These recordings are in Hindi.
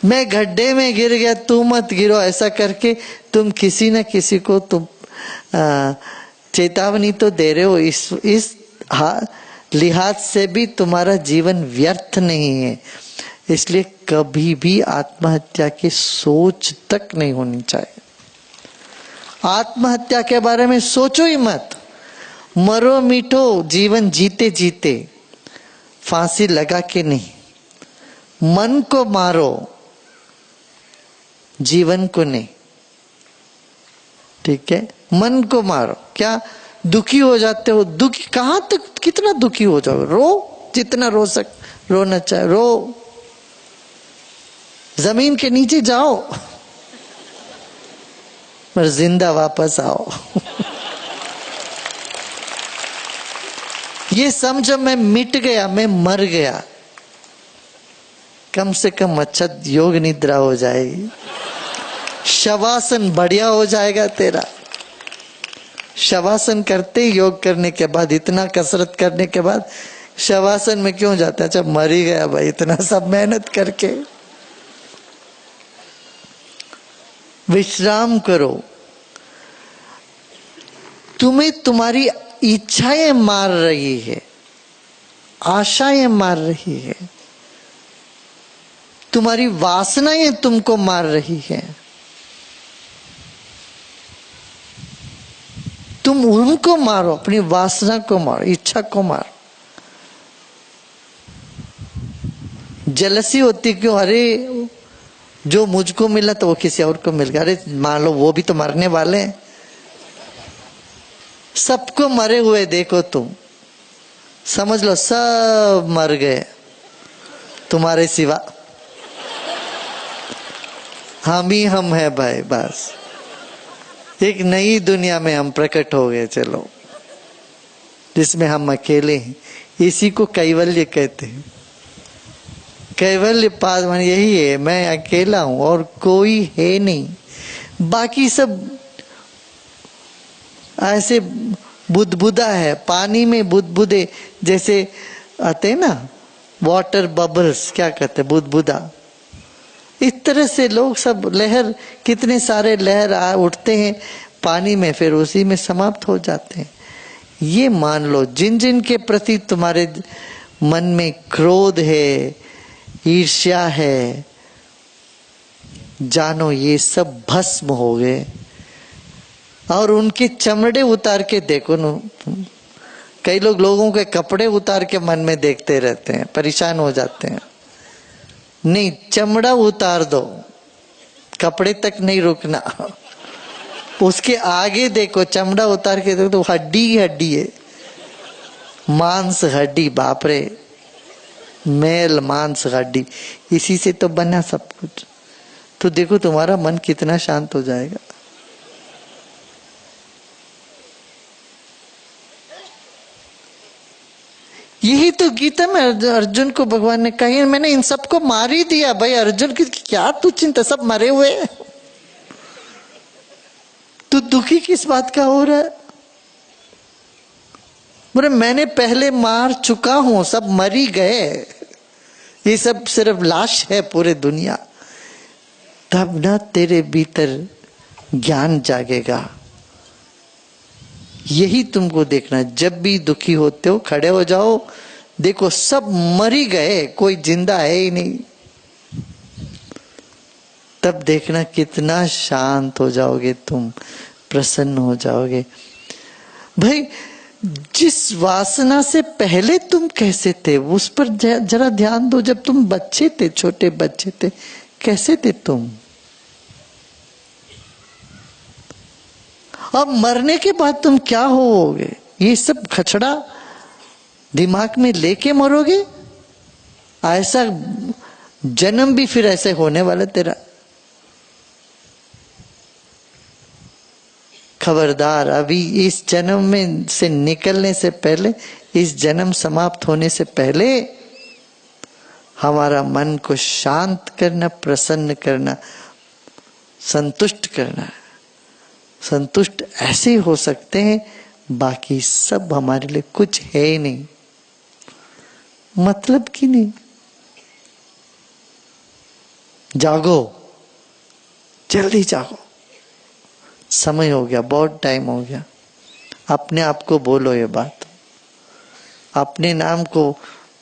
मैं गड्ढे में गिर गया, तू मत गिरो, ऐसा करके तुम किसी न किसी को तुम चेतावनी तो दे रहे हो। इस लिहाज से भी तुम्हारा जीवन व्यर्थ नहीं है। इसलिए कभी भी आत्महत्या की सोच तक नहीं होनी चाहिए। आत्महत्या के बारे में सोचो ही मत। मरो मिटो जीवन जीते जीते, फांसी लगा के नहीं। मन को मारो, जीवन को नहीं। ठीक है, मन को मारो। क्या दुखी हो जाते हो? दुखी कहां तक, कितना दुखी हो जाओ? रो, जितना रोना चाहे रो। जमीन के नीचे जाओ, पर जिंदा वापस आओ। ये समझो मैं मिट गया, मैं मर गया, कम से कम अच्छा योग निद्रा हो जाएगी, शवासन बढ़िया हो जाएगा तेरा। शवासन करते ही योग करने के बाद, इतना कसरत करने के बाद शवासन में क्यों जाता है? अच्छा मर ही गया भाई, इतना सब मेहनत करके। विश्राम करो। तुम्हें तुम्हारी इच्छाएं मार रही है, आशाएं मार रही है, तुम्हारी वासनाएं तुमको मार रही है। तुम उनको मारो, अपनी वासना को मारो, इच्छा को मारो। जलसी होती क्यों? अरे जो मुझको मिला तो वो किसी और को मिल गया। अरे मान लो वो भी तो मरने वाले हैं। सबको मरे हुए देखो तुम, समझ लो सब मर गए तुम्हारे सिवा। हम ही हम है भाई, बस एक नई दुनिया में हम प्रकट हो गए। चलो, जिसमें हम अकेले हैं। इसी को कैवल्य कहते हैं। कैवल्य पाद मान यही है, मैं अकेला हूं और कोई है नहीं। बाकी सब ऐसे बुदबुदा है, पानी में बुदबुदे जैसे आते हैं ना, वाटर बबल्स, क्या कहते हैं, बुदबुदा। इस तरह से लोग सब लहर, कितने सारे लहर उठते हैं पानी में, फिर उसी में समाप्त हो जाते हैं। ये मान लो, जिन जिन के प्रति तुम्हारे मन में क्रोध है, ईर्ष्या है, जानो ये सब भस्म हो गए। और उनके चमड़े उतार के देखो न। कई लोग लोगों के कपड़े उतार के मन में देखते रहते हैं, परेशान हो जाते हैं। नहीं, चमड़ा उतार दो, कपड़े तक नहीं रुकना। उसके आगे देखो, चमड़ा उतार के देखो तो हड्डी ही हड्डी है, मांस हड्डी। बाप रे, मेल मांस हड्डी, इसी से तो बना सब कुछ। तो देखो तुम्हारा मन कितना शांत हो जाएगा। यही तो गीता में अर्जुन को भगवान ने कही, मैंने इन सबको मार ही दिया भाई। अर्जुन की क्या तू चिंता, सब मरे हुए। तू दुखी किस बात का हो रहा है? बोले मैंने पहले मार चुका हूं, सब मर ही गए, ये सब सिर्फ लाश है पूरे दुनिया। तब ना तेरे भीतर ज्ञान जागेगा। यही तुमको देखना। जब भी दुखी होते हो, खड़े हो जाओ, देखो सब मर ही गए, कोई जिंदा है ही नहीं। तब देखना कितना शांत हो जाओगे तुम, प्रसन्न हो जाओगे। भाई जिस वासना से पहले तुम कैसे थे, उस पर जरा ध्यान दो। जब तुम बच्चे थे, छोटे बच्चे थे, कैसे थे तुम? अब मरने के बाद तुम क्या होगे? ये सब खचड़ा दिमाग में लेके मरोगे? ऐसा जन्म भी फिर ऐसे होने वाला तेरा। खबरदार, अभी इस जन्म में से निकलने से पहले, इस जन्म समाप्त होने से पहले हमारा मन को शांत करना, प्रसन्न करना, संतुष्ट करना। संतुष्ट ऐसे ही हो सकते हैं, बाकी सब हमारे लिए कुछ है ही नहीं। मतलब की नहीं। जागो, जल्दी जागो, समय हो गया, बहुत टाइम हो गया। अपने आप को बोलो ये बात, अपने नाम को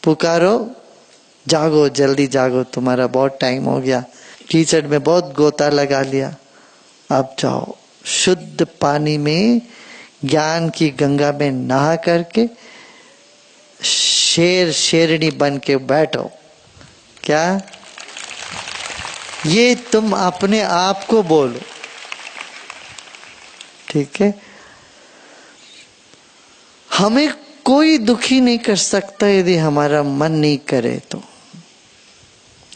पुकारो, जागो, जल्दी जागो, तुम्हारा बहुत टाइम हो गया, कीचड़ में बहुत गोता लगा लिया, अब जाओ शुद्ध पानी में, ज्ञान की गंगा में नहा करके शेर शेरनी बन के बैठो। क्या? ये तुम अपने आप को बोलो, ठीक है। हमें कोई दुखी नहीं कर सकता यदि हमारा मन नहीं करे तो।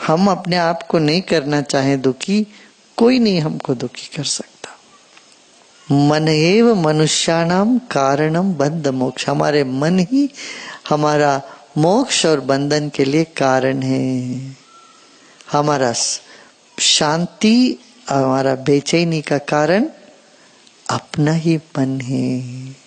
हम अपने आप को नहीं करना चाहे दुखी, कोई नहीं हमको दुखी कर सकता। मन एव मनुष्याणाम कारणम बंध मोक्ष, हमारे मन ही हमारा मोक्ष और बंधन के लिए कारण है। हमारा शांति, हमारा बेचैनी का कारण अपना ही मन है।